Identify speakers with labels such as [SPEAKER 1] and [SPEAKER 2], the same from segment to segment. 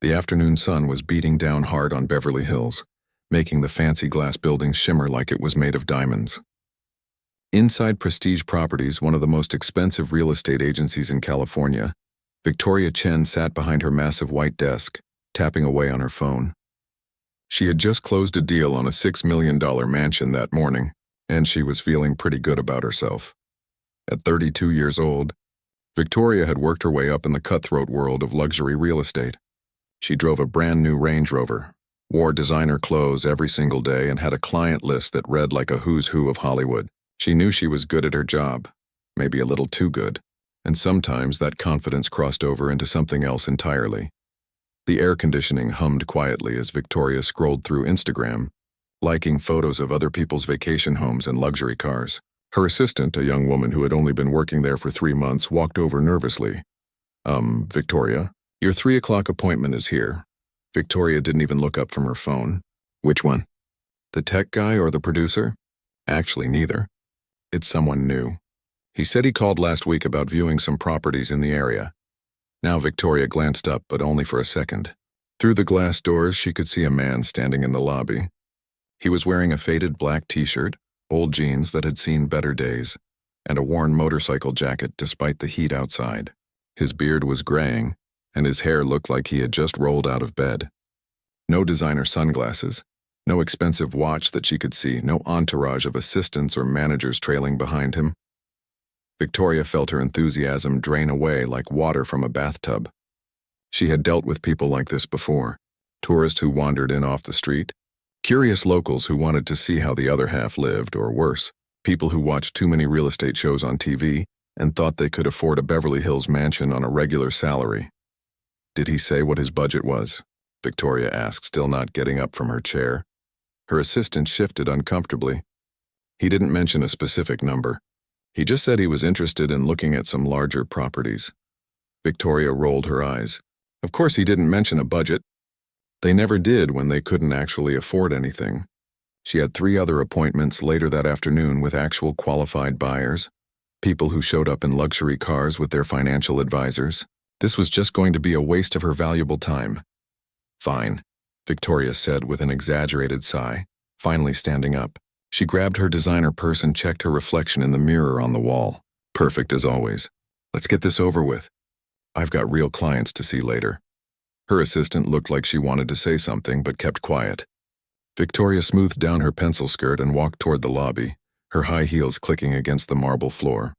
[SPEAKER 1] The afternoon sun was beating down hard on Beverly Hills, making the fancy glass building shimmer like it was made of diamonds. Inside Prestige Properties, one of the most expensive real estate agencies in California, Victoria Chen sat behind her massive white desk, tapping away on her phone. She had just closed a deal on a $6 million mansion that morning, and she was feeling pretty good about herself. At 32 years old, Victoria had worked her way up in the cutthroat world of luxury real estate. She drove a brand new Range Rover, wore designer clothes every single day, and had a client list that read like a who's who of Hollywood. She knew she was good at her job, maybe a little too good, and sometimes that confidence crossed over into something else entirely. The air conditioning hummed quietly as Victoria scrolled through Instagram, liking photos of other people's vacation homes and luxury cars. Her assistant, a young woman who had only been working there for 3 months, walked over nervously. Victoria, your 3 o'clock appointment is here." Victoria didn't even look up from her phone. "Which one? The tech guy or the producer?" "Actually, neither. It's someone new. He said he called last week about viewing some properties in the area." Now Victoria glanced up, but only for a second. Through the glass doors, she could see a man standing in the lobby. He was wearing a faded black t-shirt, old jeans that had seen better days, and a worn motorcycle jacket despite the heat outside. His beard was graying, and his hair looked like he had just rolled out of bed. No designer sunglasses, no expensive watch that she could see, no entourage of assistants or managers trailing behind him. Victoria felt her enthusiasm drain away like water from a bathtub. She had dealt with people like this before, tourists who wandered in off the street, curious locals who wanted to see how the other half lived, or worse, people who watched too many real estate shows on TV and thought they could afford a Beverly Hills mansion on a regular salary. "Did he say what his budget was?" Victoria asked, still not getting up from her chair. Her assistant shifted uncomfortably. "He didn't mention a specific number. He just said he was interested in looking at some larger properties." Victoria rolled her eyes. Of course he didn't mention a budget. They never did when they couldn't actually afford anything. She had 3 other appointments later that afternoon with actual qualified buyers, people who showed up in luxury cars with their financial advisors. This was just going to be a waste of her valuable time. "Fine," Victoria said with an exaggerated sigh, finally standing up. She grabbed her designer purse and checked her reflection in the mirror on the wall. "Perfect as always. Let's get this over with. I've got real clients to see later." Her assistant looked like she wanted to say something but kept quiet. Victoria smoothed down her pencil skirt and walked toward the lobby, her high heels clicking against the marble floor.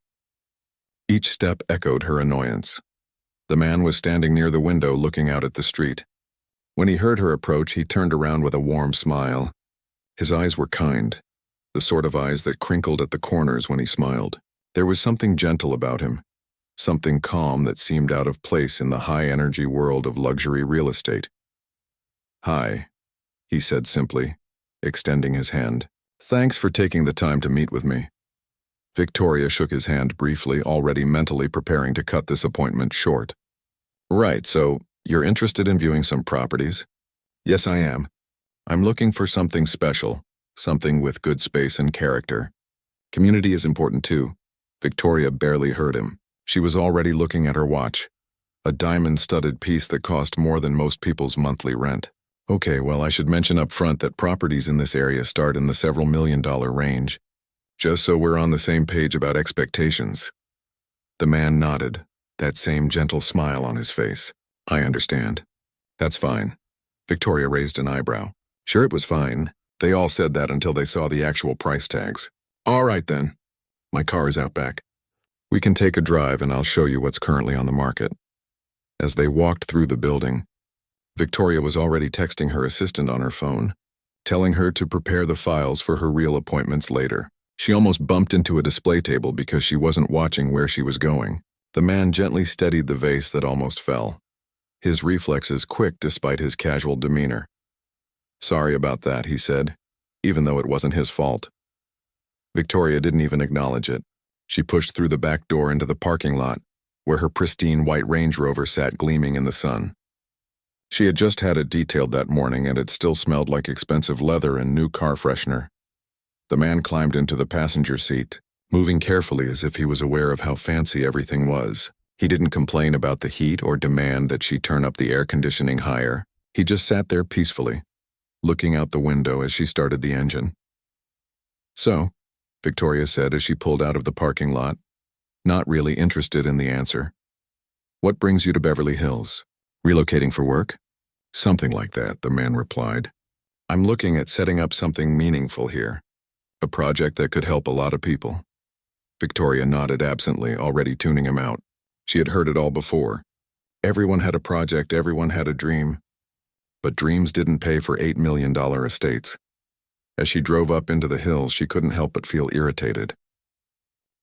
[SPEAKER 1] Each step echoed her annoyance. The man was standing near the window looking out at the street. When he heard her approach, he turned around with a warm smile. His eyes were kind, the sort of eyes that crinkled at the corners when he smiled. There was something gentle about him, something calm that seemed out of place in the high-energy world of luxury real estate. "Hi," he said simply, extending his hand. "Thanks for taking the time to meet with me." Victoria shook his hand briefly, already mentally preparing to cut this appointment short. "Right, so you're interested in viewing some properties?" "Yes, I am. I'm looking for something special, something with good space and character. Community is important too." Victoria barely heard him. She was already looking at her watch, a diamond-studded piece that cost more than most people's monthly rent. "Okay, well, I should mention up front that properties in this area start in the several $1,000,000 range, just so we're on the same page about expectations." The man nodded, that same gentle smile on his face. "I understand. That's fine." Victoria raised an eyebrow. Sure, it was fine. They all said that until they saw the actual price tags. "All right then. My car is out back. We can take a drive and I'll show you what's currently on the market." As they walked through the building, Victoria was already texting her assistant on her phone, telling her to prepare the files for her real appointments later. She almost bumped into a display table because she wasn't watching where she was going. The man gently steadied the vase that almost fell, his reflexes quick despite his casual demeanor. "Sorry about that," he said, even though it wasn't his fault. Victoria didn't even acknowledge it. She pushed through the back door into the parking lot, where her pristine white Range Rover sat gleaming in the sun. She had just had it detailed that morning, and it still smelled like expensive leather and new car freshener. The man climbed into the passenger seat, moving carefully as if he was aware of how fancy everything was. He didn't complain about the heat or demand that she turn up the air conditioning higher. He just sat there peacefully, looking out the window as she started the engine. "So," Victoria said as she pulled out of the parking lot, not really interested in the answer. "What brings you to Beverly Hills? Relocating for work?" "Something like that," the man replied. "I'm looking at setting up something meaningful here. A project that could help a lot of people." Victoria nodded absently, already tuning him out. She had heard it all before. Everyone had a project, everyone had a dream. But dreams didn't pay for $8 million estates. As she drove up into the hills, she couldn't help but feel irritated.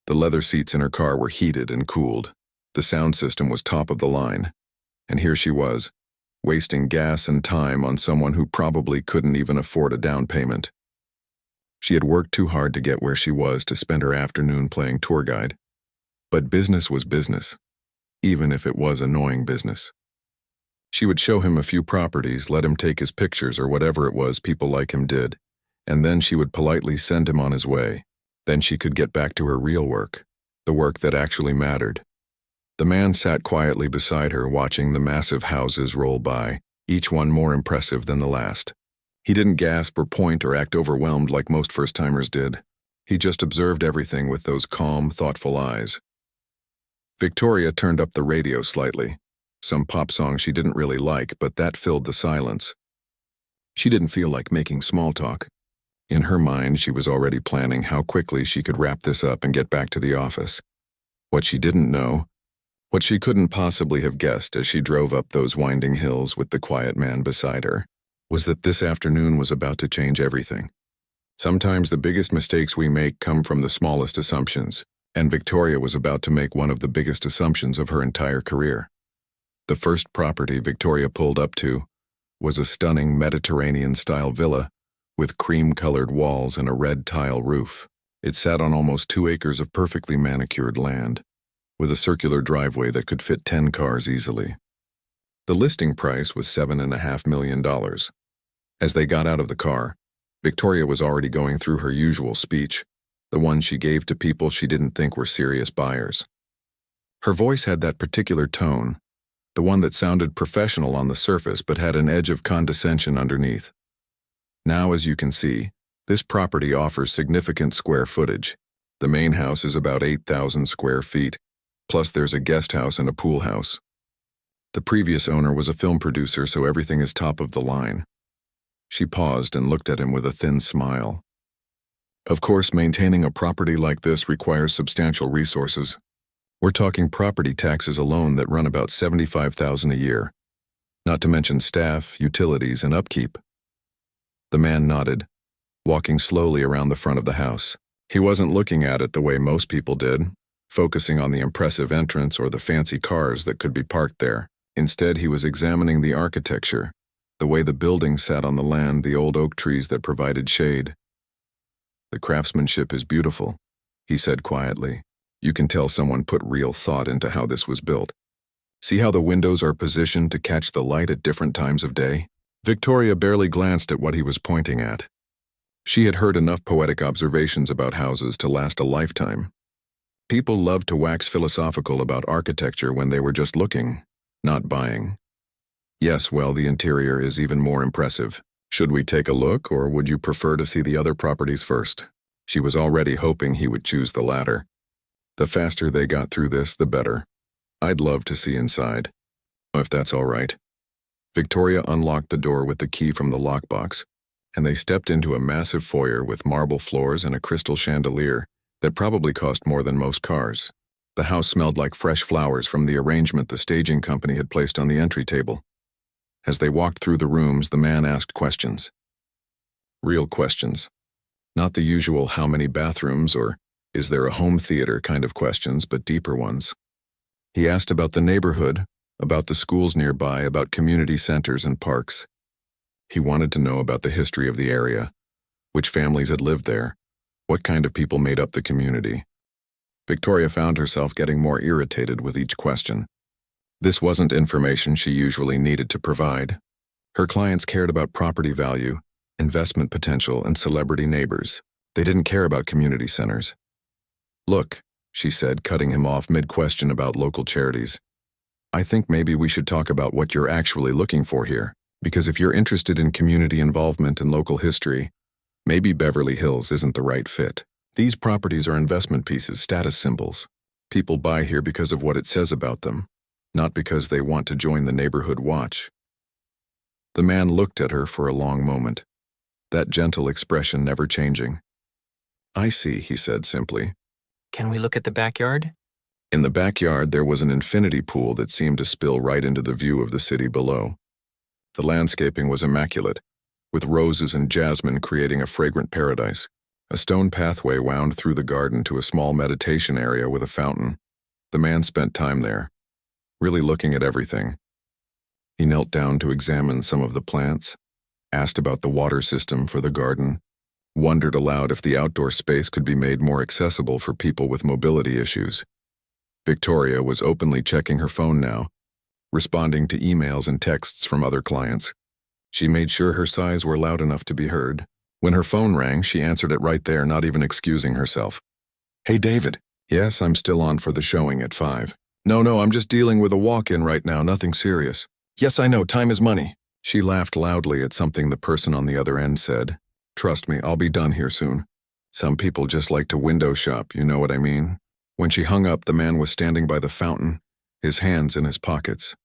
[SPEAKER 1] The leather seats in her car were heated and cooled. The sound system was top of the line. And here she was, wasting gas and time on someone who probably couldn't even afford a down payment. She had worked too hard to get where she was to spend her afternoon playing tour guide. But business was business, even if it was annoying business. She would show him a few properties, let him take his pictures or whatever it was people like him did, and then she would politely send him on his way. Then she could get back to her real work, the work that actually mattered. The man sat quietly beside her, watching the massive houses roll by, each one more impressive than the last. He didn't gasp or point or act overwhelmed like most first-timers did. He just observed everything with those calm, thoughtful eyes. Victoria turned up the radio slightly. Some pop song she didn't really like, but that filled the silence. She didn't feel like making small talk. In her mind, she was already planning how quickly she could wrap this up and get back to the office. What she didn't know, what she couldn't possibly have guessed as she drove up those winding hills with the quiet man beside her, was that this afternoon was about to change everything. Sometimes the biggest mistakes we make come from the smallest assumptions, and Victoria was about to make one of the biggest assumptions of her entire career. The first property Victoria pulled up to was a stunning Mediterranean-style villa with cream-colored walls and a red tile roof. It sat on almost 2 acres of perfectly manicured land, with a circular driveway that could fit 10 cars easily. The listing price was $7.5 million. As they got out of the car, Victoria was already going through her usual speech, the one she gave to people she didn't think were serious buyers. Her voice had that particular tone, the one that sounded professional on the surface but had an edge of condescension underneath. Now, as you can see, this property offers significant square footage. The main house is about 8,000 square feet, plus there's a guest house and a pool house. The previous owner was a film producer, so everything is top of the line. She paused and looked at him with a thin smile. Of course, maintaining a property like this requires substantial resources. We're talking property taxes alone that run about $75,000 a year, not to mention staff, utilities, and upkeep. The man nodded, walking slowly around the front of the house. He wasn't looking at it the way most people did, focusing on the impressive entrance or the fancy cars that could be parked there. Instead, he was examining the architecture, the way the building sat on the land, the old oak trees that provided shade. "The craftsmanship is beautiful," he said quietly. "You can tell someone put real thought into how this was built. See how the windows are positioned to catch the light at different times of day?" Victoria barely glanced at what he was pointing at. She had heard enough poetic observations about houses to last a lifetime. People loved to wax philosophical about architecture when they were just looking, not buying. "Yes, well, the interior is even more impressive. Should we take a look, or would you prefer to see the other properties first?" She was already hoping he would choose the latter. The faster they got through this, the better. "I'd love to see inside, if that's all right." Victoria unlocked the door with the key from the lockbox, and they stepped into a massive foyer with marble floors and a crystal chandelier that probably cost more than most cars. The house smelled like fresh flowers from the arrangement the staging company had placed on the entry table. As they walked through the rooms, the man asked questions. Real questions. Not the usual "how many bathrooms" or "is there a home theater" kind of questions, but deeper ones. He asked about the neighborhood, about the schools nearby, about community centers and parks. He wanted to know about the history of the area, which families had lived there, what kind of people made up the community. Victoria found herself getting more irritated with each question. This wasn't information she usually needed to provide. Her clients cared about property value, investment potential, and celebrity neighbors. They didn't care about community centers. "Look," she said, cutting him off mid-question about local charities. I think maybe we should talk about what you're actually looking for here, because if you're interested in community involvement and local history, maybe Beverly Hills isn't the right fit. These properties are investment pieces, status symbols. People buy here because of what it says about them, not because they want to join the neighborhood watch. The man looked at her for a long moment, that gentle expression never changing. I see, he said simply.
[SPEAKER 2] Can we look at the backyard?
[SPEAKER 1] In the backyard, there was an infinity pool that seemed to spill right into the view of the city below. The landscaping was immaculate, with roses and jasmine creating a fragrant paradise. A stone pathway wound through the garden to a small meditation area with a fountain. The man spent time there, really looking at everything. He knelt down to examine some of the plants, asked about the water system for the garden, wondered aloud if the outdoor space could be made more accessible for people with mobility issues. Victoria was openly checking her phone now, responding to emails and texts from other clients. She made sure her sighs were loud enough to be heard. When her phone rang, she answered it right there, not even excusing herself. Hey, David. Yes, I'm still on for the showing at 5. No, I'm just dealing with a walk-in right now, nothing serious. Yes, I know, time is money. She laughed loudly at something the person on the other end said. Trust me, I'll be done here soon. Some people just like to window shop, you know what I mean? When she hung up, the man was standing by the fountain, his hands in his pockets.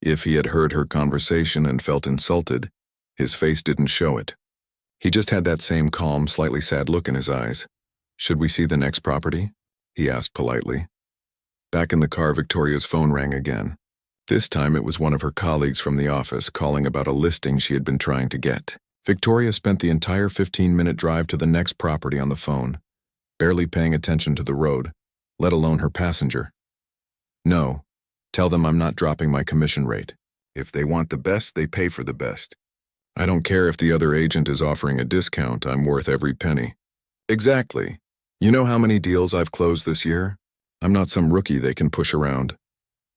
[SPEAKER 1] If he had heard her conversation and felt insulted, his face didn't show it. He just had that same calm, slightly sad look in his eyes. Should we see the next property? He asked politely. Back in the car, Victoria's phone rang again. This time it was one of her colleagues from the office calling about a listing she had been trying to get. Victoria spent the entire 15-minute drive to the next property on the phone, barely paying attention to the road, let alone her passenger. No, tell them I'm not dropping my commission rate. If they want the best, they pay for the best. I don't care if the other agent is offering a discount, I'm worth every penny. Exactly. You know how many deals I've closed this year? I'm not some rookie they can push around.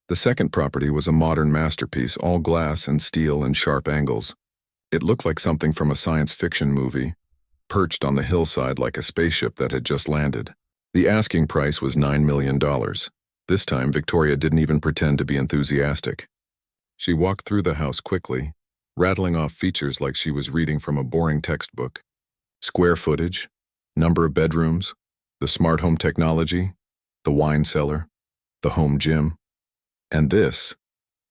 [SPEAKER 1] The second property was a modern masterpiece, all glass and steel and sharp angles. It looked like something from a science fiction movie, perched on the hillside like a spaceship that had just landed. The asking price was $9 million. This time, Victoria didn't even pretend to be enthusiastic. She walked through the house quickly, rattling off features like she was reading from a boring textbook. Square footage, number of bedrooms, the smart home technology, the wine cellar, the home gym. And this,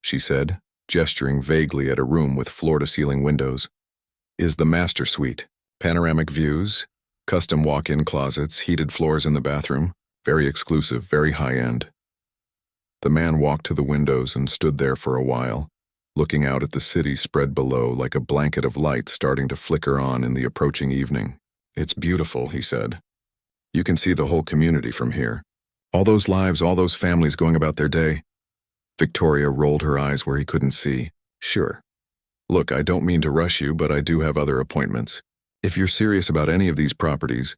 [SPEAKER 1] she said, gesturing vaguely at a room with floor-to-ceiling windows, is the master suite. Panoramic views, custom walk-in closets, heated floors in the bathroom, very exclusive, very high-end. The man walked to the windows and stood there for a while, looking out at the city spread below like a blanket of light starting to flicker on in the approaching evening. It's beautiful, he said. You can see the whole community from here. All those lives, all those families going about their day. Victoria rolled her eyes where he couldn't see. Sure. Look, I don't mean to rush you, but I do have other appointments. If you're serious about any of these properties,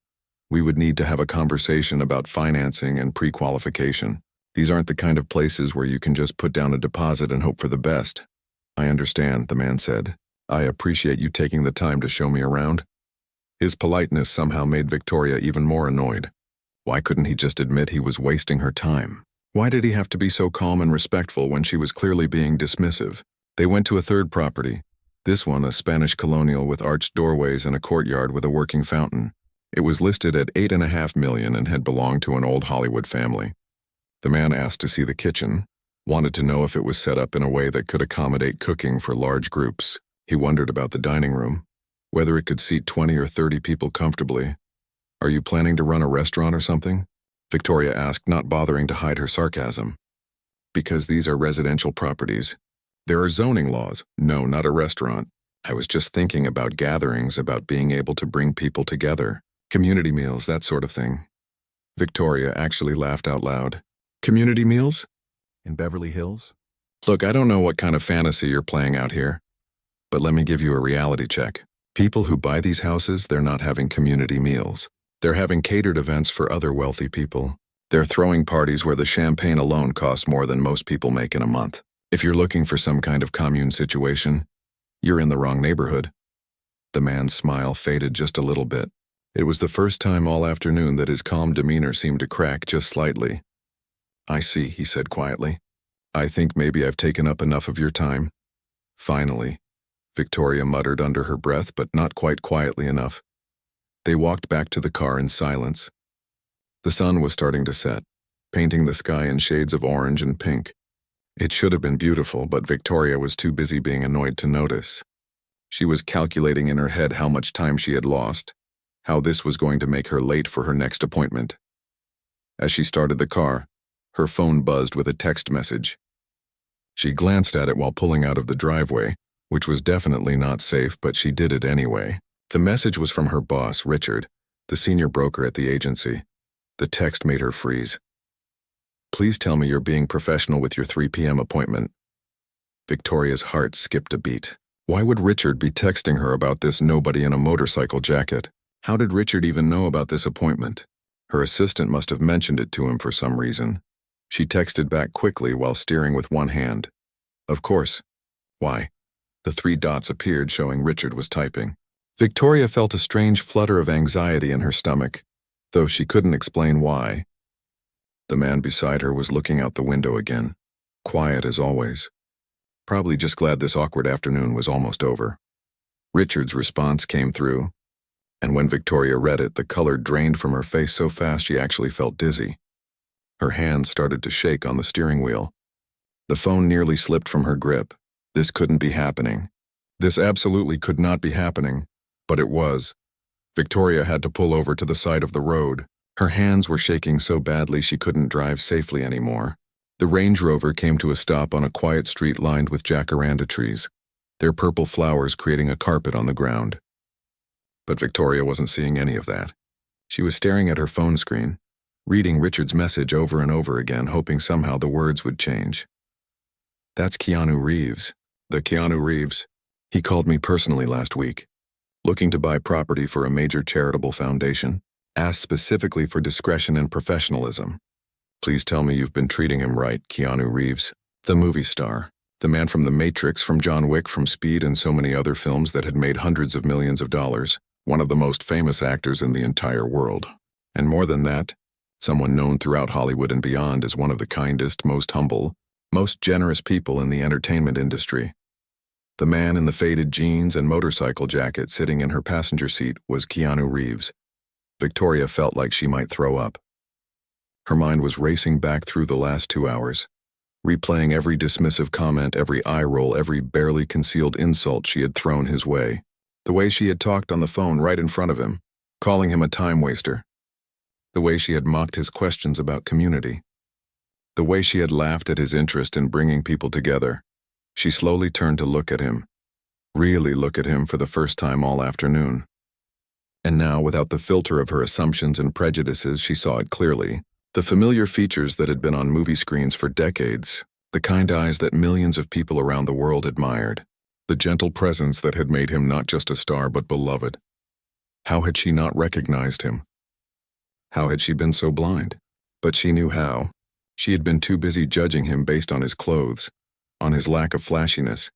[SPEAKER 1] we would need to have a conversation about financing and pre-qualification. These aren't the kind of places where you can just put down a deposit and hope for the best. I understand, the man said. I appreciate you taking the time to show me around. His politeness somehow made Victoria even more annoyed. Why couldn't he just admit he was wasting her time? Why did he have to be so calm and respectful when she was clearly being dismissive? They went to a third property. This one, a Spanish colonial with arched doorways and a courtyard with a working fountain. It was listed at $8.5 million and had belonged to an old Hollywood family. The man asked to see the kitchen, wanted to know if it was set up in a way that could accommodate cooking for large groups. He wondered about the dining room, whether it could seat 20 or 30 people comfortably. Are you planning to run a restaurant or something? Victoria asked, not bothering to hide her sarcasm. Because these are residential properties. There are zoning laws. No, not a restaurant. I was just thinking about gatherings, about being able to bring people together. Community meals, that sort of thing. Victoria actually laughed out loud. Community meals? In Beverly Hills? Look, I don't know what kind of fantasy you're playing out here, but let me give you a reality check. People who buy these houses, they're not having community meals. They're having catered events for other wealthy people. They're throwing parties where the champagne alone costs more than most people make in a month. If you're looking for some kind of commune situation, you're in the wrong neighborhood. The man's smile faded just a little bit. It was the first time all afternoon that his calm demeanor seemed to crack just slightly. "I see," he said quietly. "I think maybe I've taken up enough of your time." "Finally," Victoria muttered under her breath, but not quite quietly enough. They walked back to the car in silence. The sun was starting to set, painting the sky in shades of orange and pink. It should have been beautiful, but Victoria was too busy being annoyed to notice. She was calculating in her head how much time she had lost, how this was going to make her late for her next appointment. As she started the car, her phone buzzed with a text message. She glanced at it while pulling out of the driveway, which was definitely not safe, but she did it anyway. The message was from her boss, Richard, the senior broker at the agency. The text made her freeze. "Please tell me you're being professional with your 3 p.m. appointment." Victoria's heart skipped a beat. Why would Richard be texting her about this nobody in a motorcycle jacket? How did Richard even know about this appointment? Her assistant must have mentioned it to him for some reason. She texted back quickly while steering with one hand. "Of course." "Why?" The 3 dots appeared showing Richard was typing. Victoria felt a strange flutter of anxiety in her stomach, though she couldn't explain why. The man beside her was looking out the window again, quiet as always. Probably just glad this awkward afternoon was almost over. Richard's response came through, and when Victoria read it, the color drained from her face so fast she actually felt dizzy. Her hands started to shake on the steering wheel. The phone nearly slipped from her grip. This couldn't be happening. This absolutely could not be happening, but it was. Victoria had to pull over to the side of the road. Her hands were shaking so badly she couldn't drive safely anymore. The Range Rover came to a stop on a quiet street lined with jacaranda trees, their purple flowers creating a carpet on the ground. But Victoria wasn't seeing any of that. She was staring at her phone screen, reading Richard's message over and over again, hoping somehow the words would change. "That's Keanu Reeves. The Keanu Reeves. He called me personally last week. Looking to buy property for a major charitable foundation. Asked specifically for discretion and professionalism. Please tell me you've been treating him right, Keanu Reeves. The movie star. The man from The Matrix, from John Wick, from Speed, and so many other films that had made hundreds of millions of dollars. One of the most famous actors in the entire world. And more than that, someone known throughout Hollywood and beyond as one of the kindest, most humble, most generous people in the entertainment industry. The man in the faded jeans and motorcycle jacket sitting in her passenger seat was Keanu Reeves. Victoria felt like she might throw up. Her mind was racing back through the last 2 hours, replaying every dismissive comment, every eye roll, every barely concealed insult she had thrown his way. The way she had talked on the phone right in front of him, calling him a time waster. The way she had mocked his questions about community. The way she had laughed at his interest in bringing people together. She slowly turned to look at him. Really look at him for the first time all afternoon. And now, without the filter of her assumptions and prejudices, she saw it clearly. The familiar features that had been on movie screens for decades. The kind eyes that millions of people around the world admired. The gentle presence that had made him not just a star but beloved. How had she not recognized him? How had she been so blind? But she knew how. She had been too busy judging him based on his clothes, on his lack of flashiness,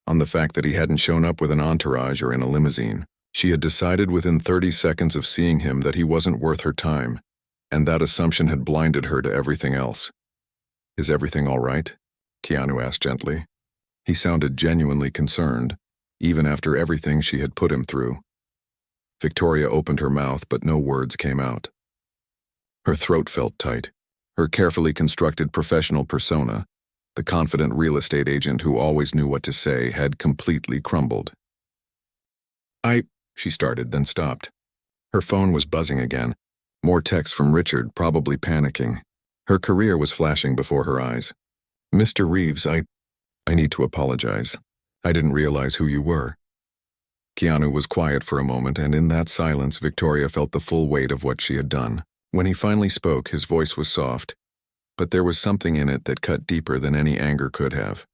[SPEAKER 1] on the fact that he hadn't shown up with an entourage or in a limousine. She had decided within 30 seconds of seeing him that he wasn't worth her time, and that assumption had blinded her to everything else. "Is everything all right?" Keanu asked gently. He sounded genuinely concerned, even after everything she had put him through. Victoria opened her mouth, but no words came out. Her throat felt tight. Her carefully constructed professional persona, the confident real estate agent who always knew what to say, had completely crumbled. She started, then stopped. Her phone was buzzing again. More texts from Richard, probably panicking. Her career was flashing before her eyes. "Mr. Reeves, I need to apologize. I didn't realize who you were." Keanu was quiet for a moment, and in that silence, Victoria felt the full weight of what she had done. When he finally spoke, his voice was soft, but there was something in it that cut deeper than any anger could have.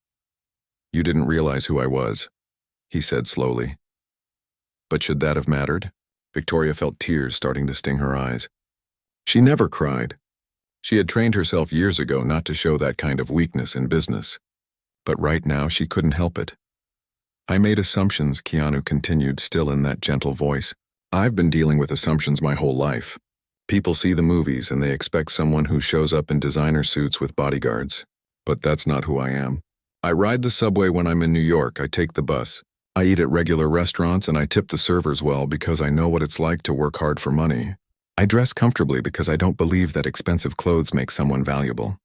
[SPEAKER 1] "You didn't realize who I was," he said slowly. But should that have mattered? Victoria felt tears starting to sting her eyes. She never cried. She had trained herself years ago not to show that kind of weakness in business. But right now she couldn't help it. "I made assumptions," Keanu continued, still in that gentle voice. I've been dealing with assumptions my whole life. People see the movies and they expect someone who shows up in designer suits with bodyguards. But that's not who I am. I ride the subway when I'm in New York. I take the bus. I eat at regular restaurants and I tip the servers well because I know what it's like to work hard for money. I dress comfortably because I don't believe that expensive clothes make someone valuable.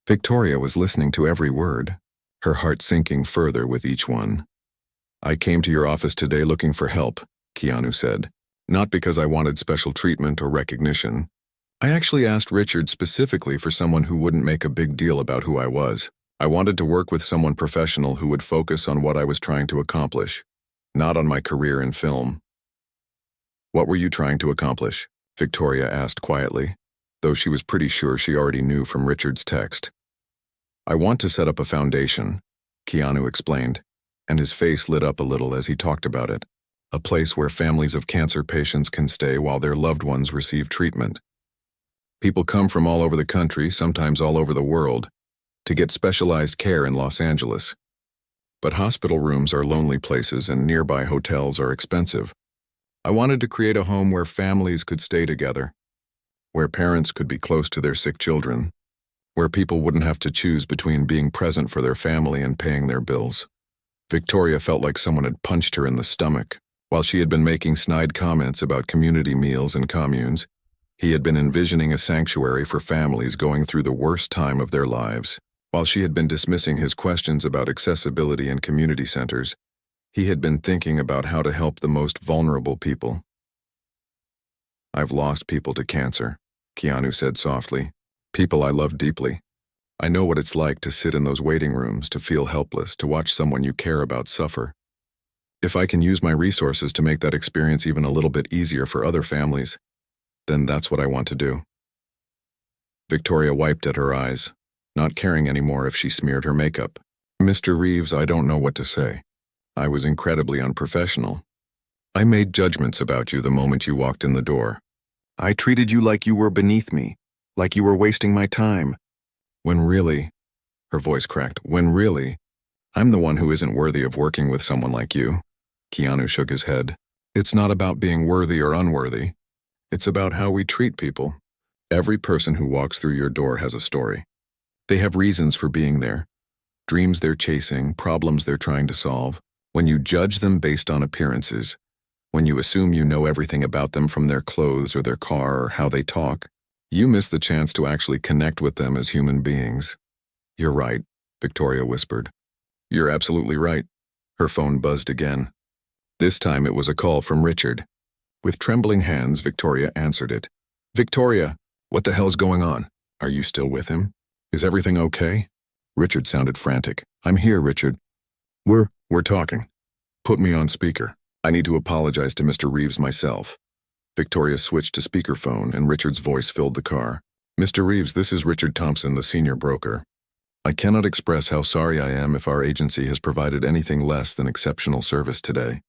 [SPEAKER 1] Victoria was listening to every word, her heart sinking further with each one. I came to your office today looking for help, Keanu said. Not because I wanted special treatment or recognition. I actually asked Richard specifically for someone who wouldn't make a big deal about who I was. I wanted to work with someone professional who would focus on what I was trying to accomplish, not on my career in film. What were you trying to accomplish? Victoria asked quietly, though she was pretty sure she already knew from Richard's text. I want to set up a foundation, Keanu explained, and his face lit up a little as he talked about it. A place where families of cancer patients can stay while their loved ones receive treatment. People come from all over the country, sometimes all over the world, to get specialized care in Los Angeles. But hospital rooms are lonely places and nearby hotels are expensive. I wanted to create a home where families could stay together, where parents could be close to their sick children, where people wouldn't have to choose between being present for their family and paying their bills. Victoria felt like someone had punched her in the stomach. While she had been making snide comments about community meals and communes, he had been envisioning a sanctuary for families going through the worst time of their lives. While she had been dismissing his questions about accessibility and community centers, he had been thinking about how to help the most vulnerable people. I've lost people to cancer, Keanu said softly. People I love deeply. I know what it's like to sit in those waiting rooms, to feel helpless, to watch someone you care about suffer. If I can use my resources to make that experience even a little bit easier for other families, then that's what I want to do. Victoria wiped at her eyes, not caring anymore if she smeared her makeup. Mr. Reeves, I don't know what to say. I was incredibly unprofessional. I made judgments about you the moment you walked in the door. I treated you like you were beneath me, like you were wasting my time. When really, her voice cracked, when really, I'm the one who isn't worthy of working with someone like you. Keanu shook his head. It's not about being worthy or unworthy. It's about how we treat people. Every person who walks through your door has a story. They have reasons for being there, dreams they're chasing, problems they're trying to solve. When you judge them based on appearances, when you assume you know everything about them from their clothes or their car or how they talk, you miss the chance to actually connect with them as human beings. You're right, Victoria whispered. You're absolutely right. Her phone buzzed again. This time it was a call from Richard. With trembling hands, Victoria answered it. Victoria, what the hell's going on? Are you still with him? Is everything okay? Richard sounded frantic. I'm here, Richard. We're talking. Put me on speaker. I need to apologize to Mr. Reeves myself. Victoria switched to speakerphone and Richard's voice filled the car. Mr. Reeves, this is Richard Thompson, the senior broker. I cannot express how sorry I am if our agency has provided anything less than exceptional service today.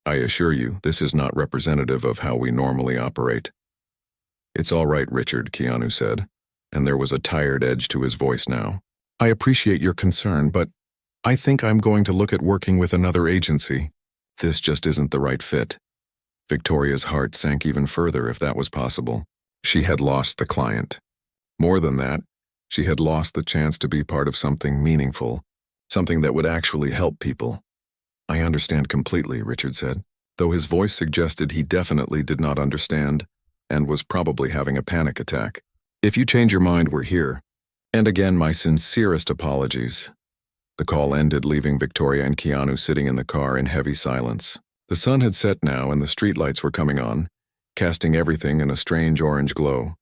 [SPEAKER 1] I assure you, this is not representative of how we normally operate. It's all right, Richard, Keanu said, and there was a tired edge to his voice now. I appreciate your concern, but I think I'm going to look at working with another agency. This just isn't the right fit. Victoria's heart sank even further if that was possible. She had lost the client. More than that, she had lost the chance to be part of something meaningful, something that would actually help people. I understand completely, Richard said, though his voice suggested he definitely did not understand and was probably having a panic attack. If you change your mind, we're here. And again, my sincerest apologies. The call ended, leaving Victoria and Keanu sitting in the car in heavy silence. The sun had set now and the streetlights were coming on, casting everything in a strange orange glow.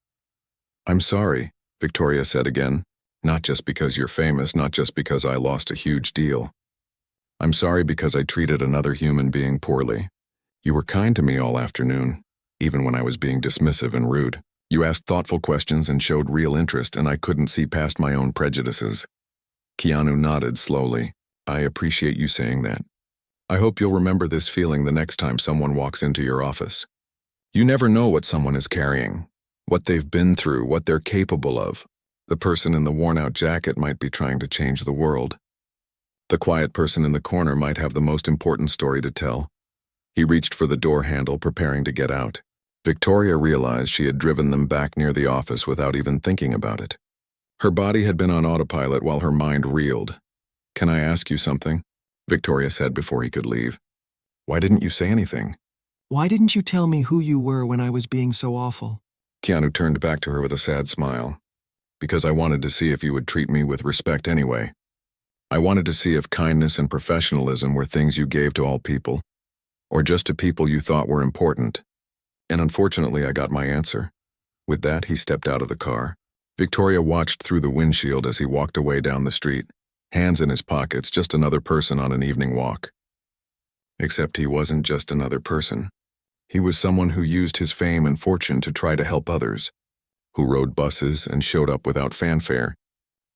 [SPEAKER 1] I'm sorry, Victoria said again, not just because you're famous, not just because I lost a huge deal. I'm sorry because I treated another human being poorly. You were kind to me all afternoon, even when I was being dismissive and rude. You asked thoughtful questions and showed real interest, and I couldn't see past my own prejudices. Keanu nodded slowly. I appreciate you saying that. I hope you'll remember this feeling the next time someone walks into your office. You never know what someone is carrying, what they've been through, what they're capable of. The person in the worn-out jacket might be trying to change the world. The quiet person in the corner might have the most important story to tell. He reached for the door handle, preparing to get out. Victoria realized she had driven them back near the office without even thinking about it. Her body had been on autopilot while her mind reeled. "Can I ask you something?" Victoria said before he could leave. "Why didn't you say anything?"
[SPEAKER 3] Why didn't you tell me who you were when I was being so awful?
[SPEAKER 1] Keanu turned back to her with a sad smile. "Because I wanted to see if you would treat me with respect anyway. I wanted to see if kindness and professionalism were things you gave to all people, or just to people you thought were important. And unfortunately, I got my answer." With that, he stepped out of the car. Victoria watched through the windshield as he walked away down the street, hands in his pockets, just another person on an evening walk. Except he wasn't just another person. He was someone who used his fame and fortune to try to help others, who rode buses and showed up without fanfare,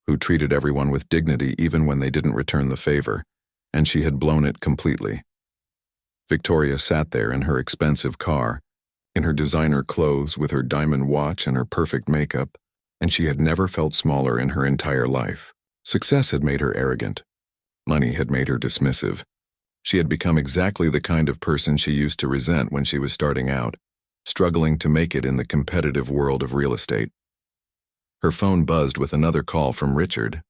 [SPEAKER 1] who treated everyone with dignity even when they didn't return the favor, and she had blown it completely. Victoria sat there in her expensive car, in her designer clothes with her diamond watch and her perfect makeup, and she had never felt smaller in her entire life. Success had made her arrogant. Money had made her dismissive. She had become exactly the kind of person she used to resent when she was starting out, struggling to make it in the competitive world of real estate. Her phone buzzed with another call from Richard.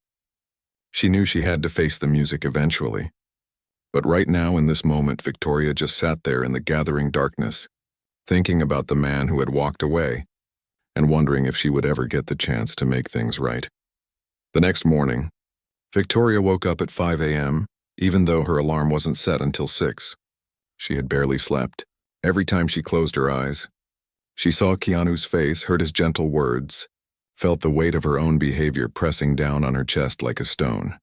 [SPEAKER 1] She knew she had to face the music eventually. But right now, in this moment, Victoria just sat there in the gathering darkness, thinking about the man who had walked away, and wondering if she would ever get the chance to make things right. The next morning, Victoria woke up at 5 a.m., even though her alarm wasn't set until 6. She had barely slept. Every time she closed her eyes, she saw Keanu's face, heard his gentle words, felt the weight of her own behavior pressing down on her chest like a stone.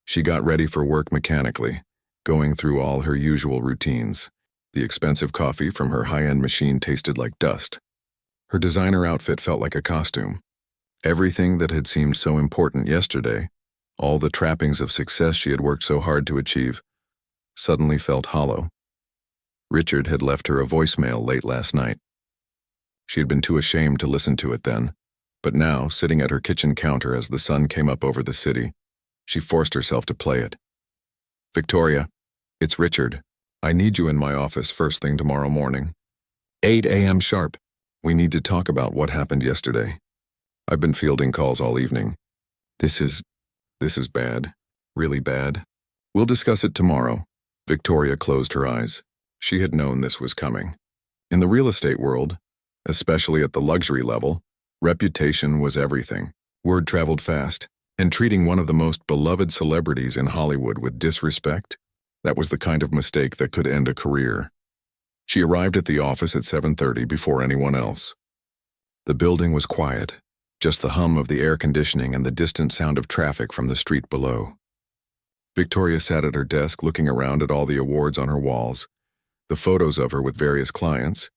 [SPEAKER 1] She got ready for work mechanically, going through all her usual routines. The expensive coffee from her high-end machine tasted like dust. Her designer outfit felt like a costume. Everything that had seemed so important yesterday, all the trappings of success she had worked so hard to achieve, suddenly felt hollow. Richard had left her a voicemail late last night. She had been too ashamed to listen to it then, but now, sitting at her kitchen counter as the sun came up over the city, she forced herself to play it. "Victoria, it's Richard. I need you in my office first thing tomorrow morning. 8 a.m. sharp. We need to talk about what happened yesterday. I've been fielding calls all evening. This is bad. Really bad. We'll discuss it tomorrow." Victoria closed her eyes. She had known this was coming. In the real estate world, especially at the luxury level, reputation was everything. Word traveled fast, and treating one of the most beloved celebrities in Hollywood with disrespect, that was the kind of mistake that could end a career. She arrived at the office at 7:30 before anyone else. The building was quiet, just the hum of the air conditioning and the distant sound of traffic from the street below. Victoria sat at her desk looking around at all the awards on her walls, the photos of her with various clients,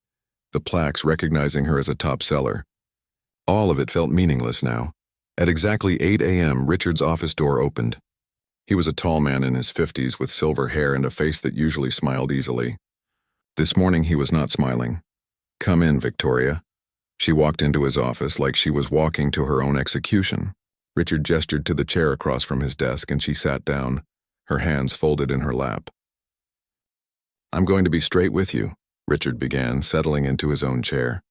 [SPEAKER 1] the plaques recognizing her as a top seller. All of it felt meaningless now. At exactly 8 a.m., Richard's office door opened. He was a tall man in his 50s with silver hair and a face that usually smiled easily. This morning he was not smiling. "Come in, Victoria." She walked into his office like she was walking to her own execution. Richard gestured to the chair across from his desk and she sat down, her hands folded in her lap. "I'm going to be straight with you," Richard began, settling into his own chair.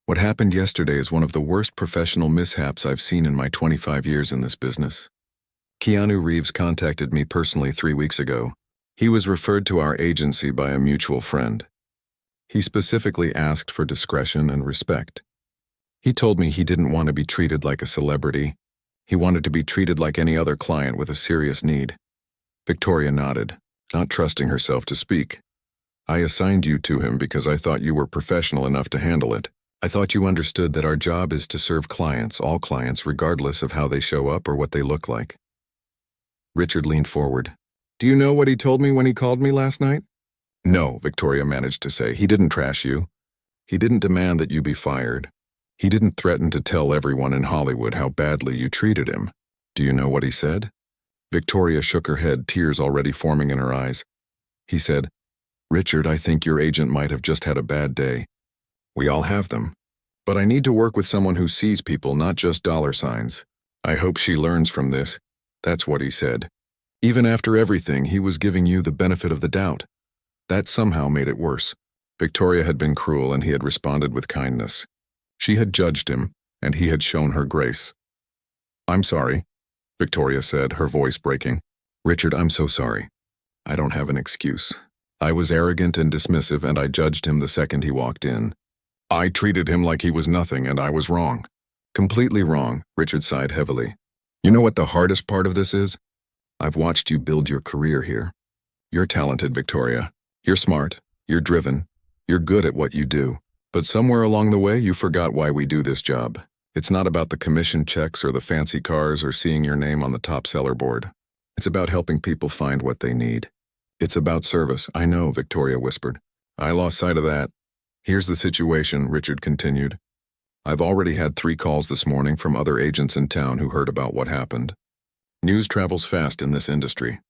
[SPEAKER 1] "What happened yesterday is one of the worst professional mishaps I've seen in my 25 years in this business. Keanu Reeves contacted me personally 3 weeks ago. He was referred to our agency by a mutual friend. He specifically asked for discretion and respect. He told me he didn't want to be treated like a celebrity. He wanted to be treated like any other client with a serious need." Victoria nodded, not trusting herself to speak. "I assigned you to him because I thought you were professional enough to handle it. I thought you understood that our job is to serve clients, all clients, regardless of how they show up or what they look like." Richard leaned forward. "Do you know what he told me when he called me last night?" "No," Victoria managed to say. "He didn't trash you. He didn't demand that you be fired. He didn't threaten to tell everyone in Hollywood how badly you treated him. Do you know what he said?" Victoria shook her head, tears already forming in her eyes. He said, "Richard, I think your agent might have just had a bad day. We all have them. But I need to work with someone who sees people, not just dollar signs. I hope she learns from this." That's what he said. Even after everything, he was giving you the benefit of the doubt. That somehow made it worse. Victoria had been cruel and he had responded with kindness. She had judged him, and he had shown her grace. "I'm sorry," Victoria said, her voice breaking. "Richard, I'm so sorry. I don't have an excuse. I was arrogant and dismissive, and I judged him the second he walked in. I treated him like he was nothing, and I was wrong. Completely wrong," Richard sighed heavily. "You know what the hardest part of this is? I've watched you build your career here. You're talented, Victoria. You're smart. You're driven. You're good at what you do. But somewhere along the way, you forgot why we do this job. It's not about the commission checks or the fancy cars or seeing your name on the top seller board. It's about helping people find what they need. It's about service." "I know," Victoria whispered. "I lost sight of that." "Here's the situation," Richard continued. "I've already had 3 calls this morning from other agents in town who heard about what happened. News travels fast in this industry.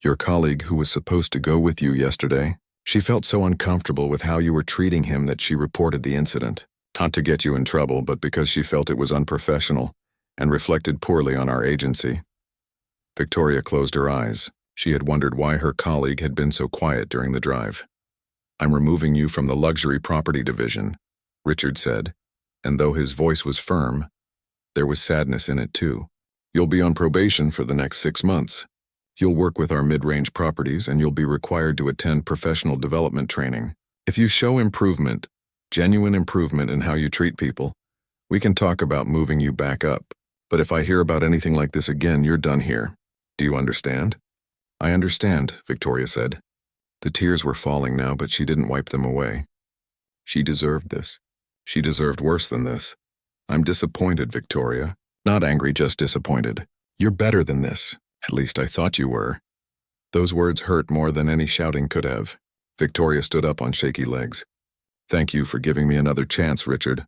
[SPEAKER 1] Your colleague who was supposed to go with you yesterday, she felt so uncomfortable with how you were treating him that she reported the incident. Not to get you in trouble, but because she felt it was unprofessional and reflected poorly on our agency." Victoria closed her eyes. She had wondered why her colleague had been so quiet during the drive. "I'm removing you from the luxury property division," Richard said, and though his voice was firm, there was sadness in it too. "You'll be on probation for the next 6 months. You'll work with our mid-range properties, and you'll be required to attend professional development training. If you show improvement, genuine improvement in how you treat people, we can talk about moving you back up. But if I hear about anything like this again, you're done here. Do you understand?" "I understand," Victoria said. The tears were falling now, but she didn't wipe them away. She deserved this. She deserved worse than this. "I'm disappointed, Victoria. Not angry, just disappointed. You're better than this. At least I thought you were." Those words hurt more than any shouting could have. Victoria stood up on shaky legs. "Thank you for giving me another chance, Richard.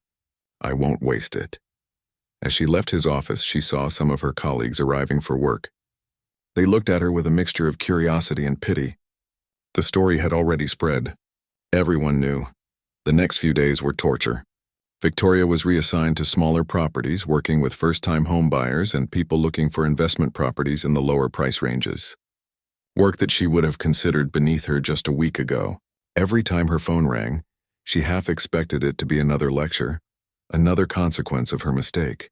[SPEAKER 1] I won't waste it." As she left his office, she saw some of her colleagues arriving for work. They looked at her with a mixture of curiosity and pity. The story had already spread. Everyone knew. The next few days were torture. Victoria was reassigned to smaller properties, working with first-time home buyers and people looking for investment properties in the lower price ranges. Work that she would have considered beneath her just a week ago. Every time her phone rang, she half expected it to be another lecture, another consequence of her mistake.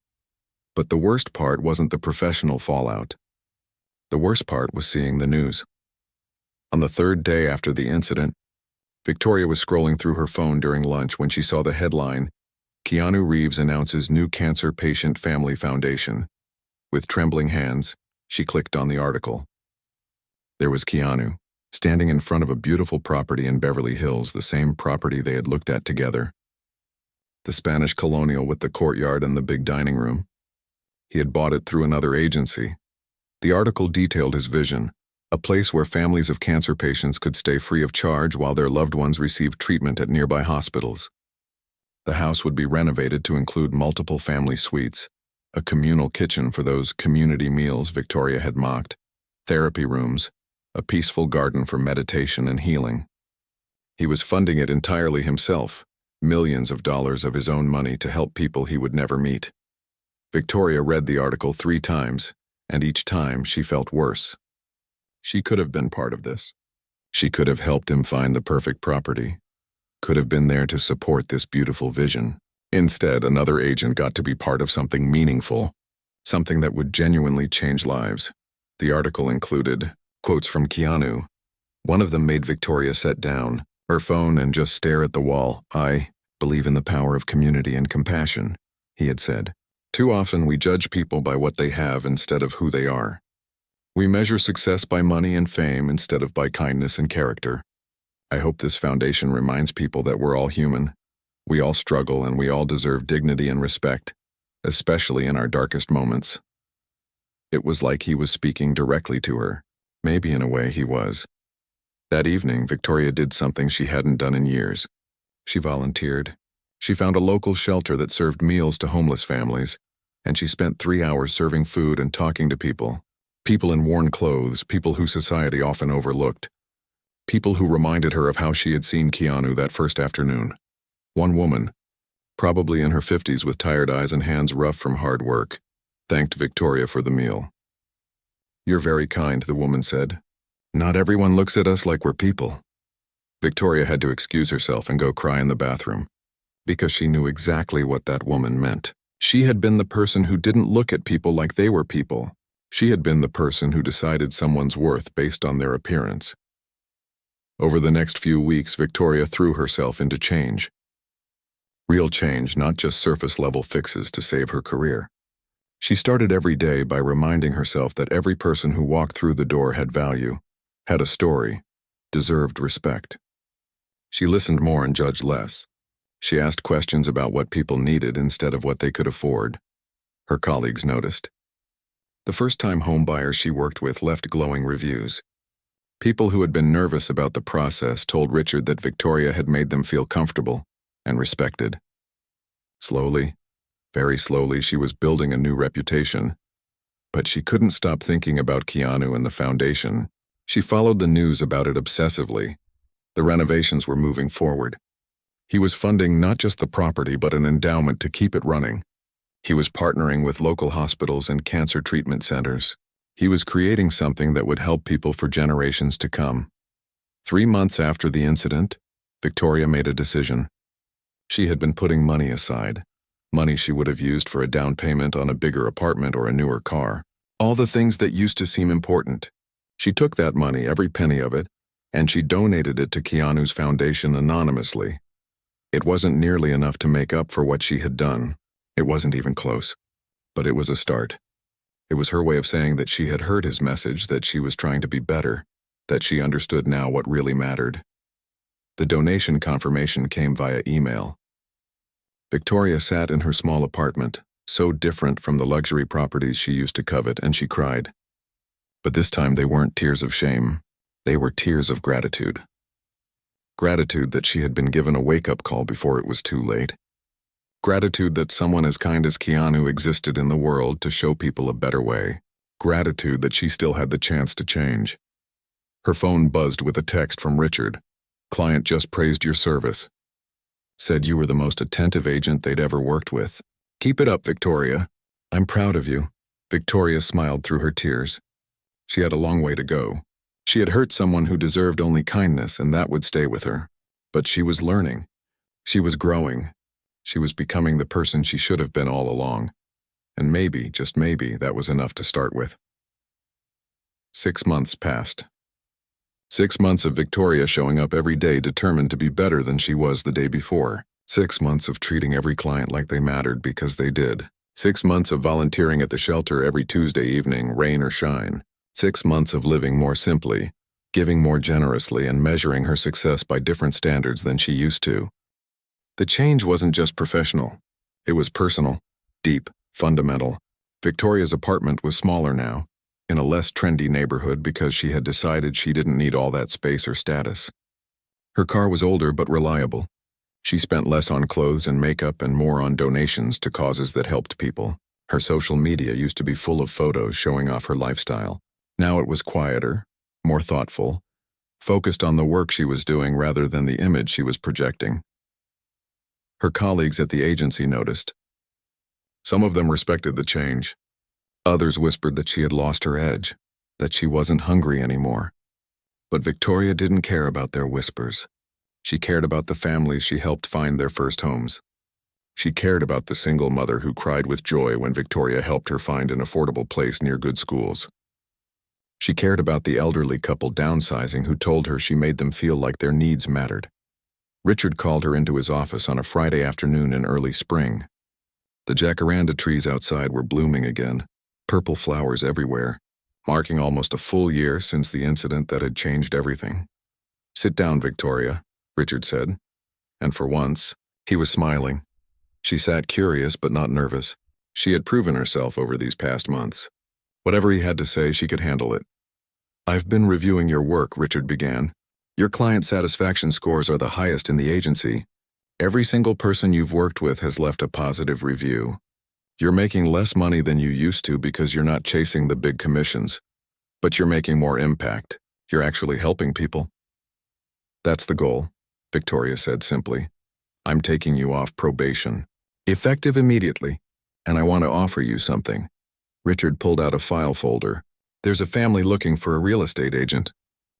[SPEAKER 1] But the worst part wasn't the professional fallout. The worst part was seeing the news. On the 3rd day after the incident, Victoria was scrolling through her phone during lunch when she saw the headline, "Keanu Reeves announces new cancer patient family foundation." With trembling hands, she clicked on the article. There was Keanu, standing in front of a beautiful property in Beverly Hills, the same property they had looked at together. The Spanish colonial with the courtyard and the big dining room. He had bought it through another agency. The article detailed his vision, a place where families of cancer patients could stay free of charge while their loved ones received treatment at nearby hospitals. The house would be renovated to include multiple family suites, a communal kitchen for those community meals Victoria had mocked, therapy rooms, a peaceful garden for meditation and healing. He was funding it entirely himself, millions of dollars of his own money to help people he would never meet. Victoria read the article 3 times, and each time she felt worse. She could have been part of this. She could have helped him find the perfect property, could have been there to support this beautiful vision. Instead, another agent got to be part of something meaningful, something that would genuinely change lives. The article included quotes from Keanu. One of them made Victoria set down her phone and just stare at the wall. "I believe in the power of community and compassion," he had said. "Too often we judge people by what they have instead of who they are. We measure success by money and fame instead of by kindness and character. I hope this foundation reminds people that we're all human. We all struggle and we all deserve dignity and respect, especially in our darkest moments." It was like he was speaking directly to her. Maybe in a way he was. That evening, Victoria did something she hadn't done in years. She volunteered. She found a local shelter that served meals to homeless families, and she spent 3 hours serving food and talking to people. People in worn clothes, people who society often overlooked. People who reminded her of how she had seen Keanu that first afternoon. One woman, probably in her 50s with tired eyes and hands rough from hard work, thanked Victoria for the meal. "You're very kind," the woman said. "Not everyone looks at us like we're people." Victoria had to excuse herself and go cry in the bathroom, because she knew exactly what that woman meant. She had been the person who didn't look at people like they were people. She had been the person who decided someone's worth based on their appearance. Over the next few weeks, Victoria threw herself into change. Real change, not just surface-level fixes to save her career. She started every day by reminding herself that every person who walked through the door had value, had a story, deserved respect. She listened more and judged less. She asked questions about what people needed instead of what they could afford. Her colleagues noticed. The first-time homebuyers she worked with left glowing reviews. People who had been nervous about the process told Richard that Victoria had made them feel comfortable and respected. Slowly, very slowly, she was building a new reputation. But she couldn't stop thinking about Keanu and the foundation. She followed the news about it obsessively. The renovations were moving forward. He was funding not just the property but an endowment to keep it running. He was partnering with local hospitals and cancer treatment centers. He was creating something that would help people for generations to come. 3 months after the incident, Victoria made a decision. She had been putting money aside, money she would have used for a down payment on a bigger apartment or a newer car. All the things that used to seem important. She took that money, every penny of it, and she donated it to Keanu's foundation anonymously. It wasn't nearly enough to make up for what she had done. It wasn't even close. But it was a start. It was her way of saying that she had heard his message, that she was trying to be better, that she understood now what really mattered. The donation confirmation came via email. Victoria sat in her small apartment, so different from the luxury properties she used to covet, and she cried. But this time they weren't tears of shame. They were tears of gratitude. Gratitude that she had been given a wake-up call before it was too late. Gratitude that someone as kind as Keanu existed in the world to show people a better way. Gratitude that she still had the chance to change. Her phone buzzed with a text from Richard. Client just praised your service. Said you were the most attentive agent they'd ever worked with. Keep it up, Victoria. I'm proud of you. Victoria smiled through her tears. She had a long way to go. She had hurt someone who deserved only kindness, and that would stay with her. But she was learning. She was growing. She was becoming the person she should have been all along. And maybe, just maybe, that was enough to start with. 6 months passed. 6 months of Victoria showing up every day determined to be better than she was the day before. 6 months of treating every client like they mattered because they did. 6 months of volunteering at the shelter every Tuesday evening, rain or shine. 6 months of living more simply, giving more generously, and measuring her success by different standards than she used to. The change wasn't just professional. It was personal, deep, fundamental. Victoria's apartment was smaller now, in a less trendy neighborhood because she had decided she didn't need all that space or status. Her car was older but reliable. She spent less on clothes and makeup and more on donations to causes that helped people. Her social media used to be full of photos showing off her lifestyle. Now it was quieter, more thoughtful, focused on the work she was doing rather than the image she was projecting. Her colleagues at the agency noticed. Some of them respected the change. Others whispered that she had lost her edge, that she wasn't hungry anymore. But Victoria didn't care about their whispers. She cared about the families she helped find their first homes. She cared about the single mother who cried with joy when Victoria helped her find an affordable place near good schools. She cared about the elderly couple downsizing who told her she made them feel like their needs mattered. Richard called her into his office on a Friday afternoon in early spring. The jacaranda trees outside were blooming again, purple flowers everywhere, marking almost a full year since the incident that had changed everything. "Sit down, Victoria," Richard said. And for once, he was smiling. She sat curious but not nervous. She had proven herself over these past months. Whatever he had to say, she could handle it. "I've been reviewing your work," Richard began. "Your client satisfaction scores are the highest in the agency. Every single person you've worked with has left a positive review. You're making less money than you used to because you're not chasing the big commissions. But you're making more impact. You're actually helping people." "That's the goal," Victoria said simply. "I'm taking you off probation. Effective immediately. And I want to offer you something." Richard pulled out a file folder. "There's a family looking for a real estate agent.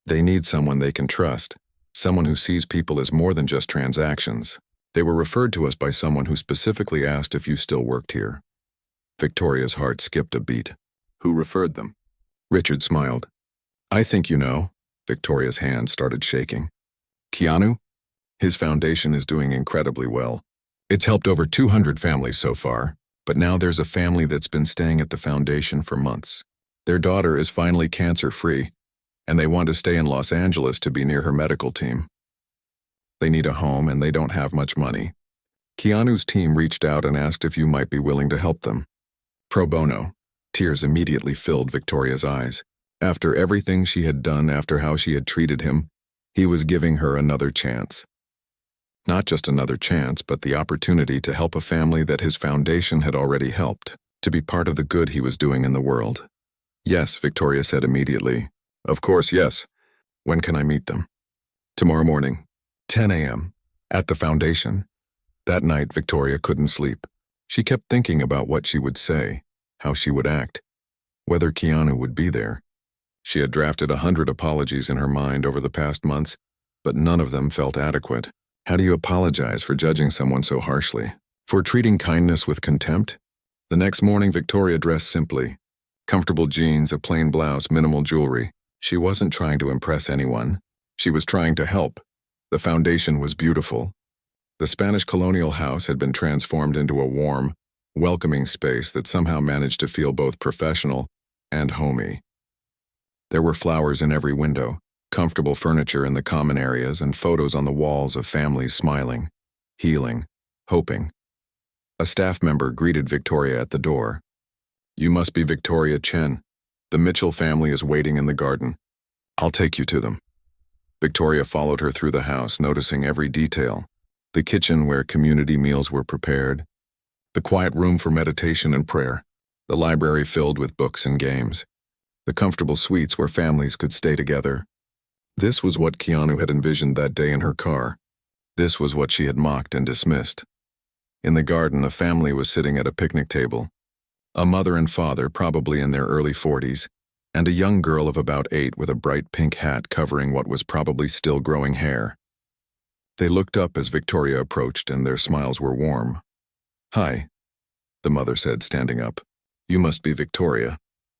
[SPEAKER 1] They need someone they can trust, Someone who sees people as more than just transactions. They were referred to us by someone who specifically asked if you still worked here. Victoria's heart skipped a beat. Who referred them? Richard smiled. I think you know. Victoria's hand started shaking. Keanu? His foundation is doing incredibly well. It's helped over 200 families so far, but now there's a family that's been staying at the foundation for months. Their daughter is finally cancer-free, and they want to stay in Los Angeles to be near her medical team. They need a home and they don't have much money. Keanu's team reached out and asked if you might be willing to help them. Pro bono. Tears immediately filled Victoria's eyes. After everything she had done, after how she had treated him, he was giving her another chance. Not just another chance, but the opportunity to help a family that his foundation had already helped, to be part of the good he was doing in the world. Yes, Victoria said immediately. Of course, yes. When can I meet them? Tomorrow morning, 10 a.m., at the foundation. That night, Victoria couldn't sleep. She kept thinking about what she would say, how she would act, whether Keanu would be there. She had drafted 100 apologies in her mind over the past months, but none of them felt adequate. How do you apologize for judging someone so harshly? For treating kindness with contempt? The next morning, Victoria dressed simply. Comfortable jeans, a plain blouse, minimal jewelry. She wasn't trying to impress anyone. She was trying to help. The foundation was beautiful. The Spanish colonial house had been transformed into a warm, welcoming space that somehow managed to feel both professional and homey. There were flowers in every window, comfortable furniture in the common areas, and photos on the walls of families smiling, healing, hoping. A staff member greeted Victoria at the door. You must be Victoria Chen. The Mitchell family is waiting in the garden. I'll take you to them. Victoria followed her through the house, noticing every detail. The kitchen where community meals were prepared. The quiet room for meditation and prayer. The library filled with books and games. The comfortable suites where families could stay together. This was what Keanu had envisioned that day in her car. This was what she had mocked and dismissed. In the garden, a family was sitting at a picnic table. A mother and father, probably in their early 40s, and a young girl of about 8 with a bright pink hat covering what was probably still growing hair. They looked up as Victoria approached, and their smiles were warm. Hi, the mother said, standing up. You must be Victoria.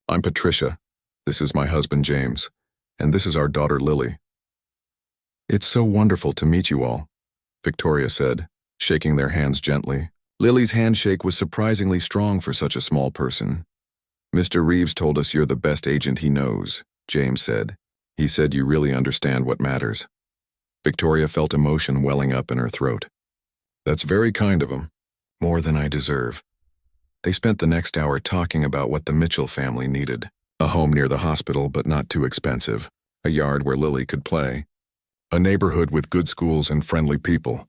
[SPEAKER 1] I'm Patricia. This is my husband, James, and this is our daughter, Lily. It's so wonderful to meet you all, Victoria said, shaking their hands gently. Lily's handshake was surprisingly strong for such a small person. Mr. Reeves told us you're the best agent he knows, James said. He said you really understand what matters. Victoria felt emotion welling up in her throat. That's very kind of him. More than I deserve. They spent the next hour talking about what the Mitchell family needed. A home near the hospital but not too expensive. A yard where Lily could play. A neighborhood with good schools and friendly people.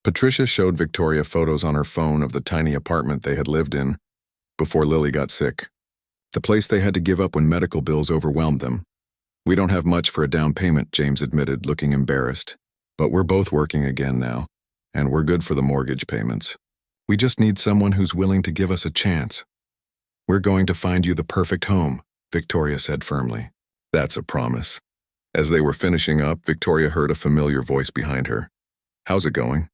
[SPEAKER 1] Patricia showed Victoria photos on her phone of the tiny apartment they had lived in before Lily got sick. The place they had to give up when medical bills overwhelmed them. We don't have much for a down payment, James admitted, looking embarrassed. But we're both working again now, and we're good for the mortgage payments. We just need someone who's willing to give us a chance. We're going to find you the perfect home, Victoria said firmly. That's a promise. As they were finishing up, Victoria heard a familiar voice behind her. How's it going?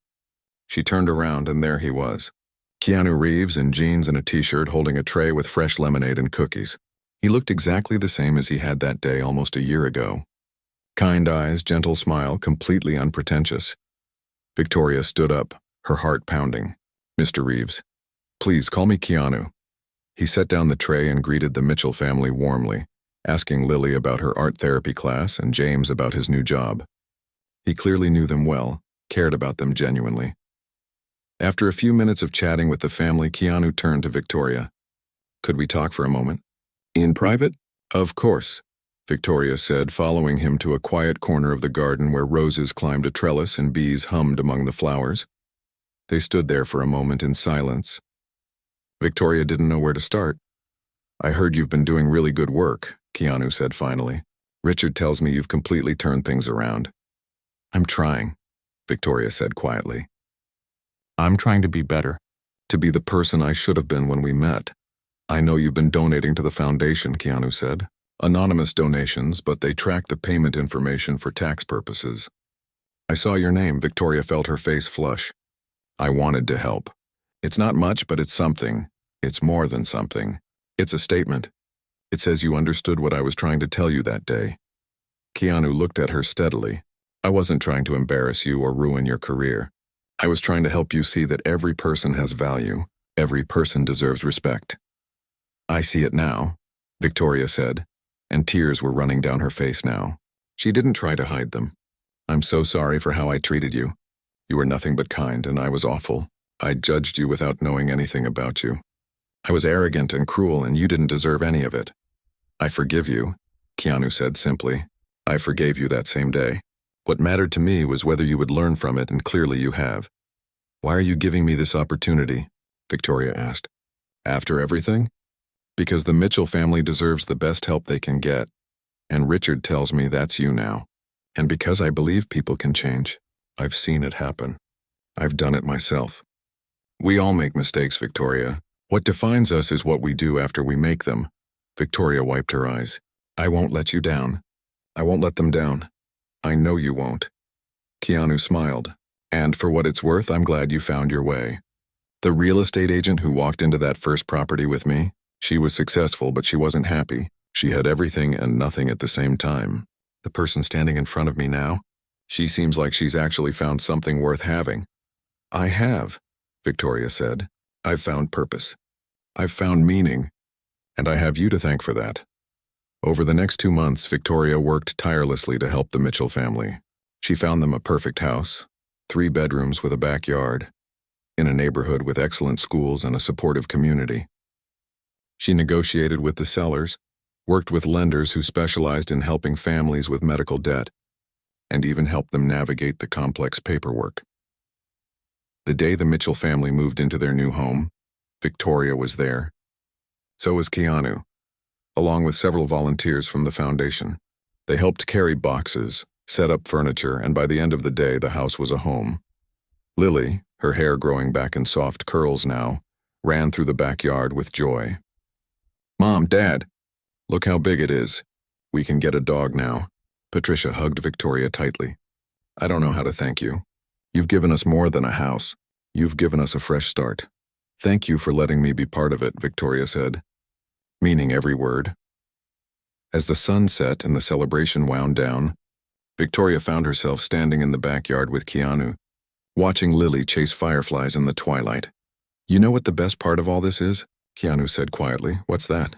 [SPEAKER 1] She turned around, and there he was. Keanu Reeves in jeans and a t-shirt, holding a tray with fresh lemonade and cookies. He looked exactly the same as he had that day almost a year ago. Kind eyes, gentle smile, completely unpretentious. Victoria stood up, her heart pounding. Mr. Reeves, please call me Keanu. He set down the tray and greeted the Mitchell family warmly, asking Lily about her art therapy class and James about his new job. He clearly knew them well, cared about them genuinely. After a few minutes of chatting with the family, Keanu turned to Victoria. Could we talk for a moment? In private? Of course, Victoria said, following him to a quiet corner of the garden where roses climbed a trellis and bees hummed among the flowers. They stood there for a moment in silence. Victoria didn't know where to start. I heard you've been doing really good work, Keanu said finally. Richard tells me you've completely turned things around. I'm trying, Victoria said quietly.
[SPEAKER 2] I'm trying to be better.
[SPEAKER 1] To be the person I should have been when we met. I know you've been donating to the foundation, Keanu said. Anonymous donations, but they track the payment information for tax purposes. I saw your name. Victoria felt her face flush. I wanted to help. It's not much, but it's something. It's more than something. It's a statement. It says you understood what I was trying to tell you that day. Keanu looked at her steadily. I wasn't trying to embarrass you or ruin your career. I was trying to help you see that every person has value. Every person deserves respect. I see it now, Victoria said, and tears were running down her face now. She didn't try to hide them. I'm so sorry for how I treated you. You were nothing but kind, and I was awful. I judged you without knowing anything about you. I was arrogant and cruel, and you didn't deserve any of it. I forgive you, Keanu said simply. I forgave you that same day. What mattered to me was whether you would learn from it, and clearly you have. Why are you giving me this opportunity? Victoria asked. After everything? Because the Mitchell family deserves the best help they can get. And Richard tells me that's you now. And because I believe people can change. I've seen it happen. I've done it myself. We all make mistakes, Victoria. What defines us is what we do after we make them. Victoria wiped her eyes. I won't let you down. I won't let them down. I know you won't. Keanu smiled. And for what it's worth, I'm glad you found your way. The real estate agent who walked into that first property with me, she was successful, but she wasn't happy. She had everything and nothing at the same time. The person standing in front of me now, she seems like she's actually found something worth having. I have, Victoria said. I've found purpose. I've found meaning. And I have you to thank for that. Over the next 2 months, Victoria worked tirelessly to help the Mitchell family. She found them a perfect house, 3 bedrooms with a backyard, in a neighborhood with excellent schools and a supportive community. She negotiated with the sellers, worked with lenders who specialized in helping families with medical debt, and even helped them navigate the complex paperwork. The day the Mitchell family moved into their new home, Victoria was there. So was Keanu, along with several volunteers from the foundation. They helped carry boxes, set up furniture, and by the end of the day, the house was a home. Lily, her hair growing back in soft curls now, ran through the backyard with joy. Mom, Dad, look how big it is. We can get a dog now. Patricia hugged Victoria tightly. I don't know how to thank you. You've given us more than a house. You've given us a fresh start. Thank you for letting me be part of it, Victoria said, meaning every word. As the sun set and the celebration wound down, Victoria found herself standing in the backyard with Keanu, watching Lily chase fireflies in the twilight. You know what the best part of all this is? Keanu said quietly. What's that?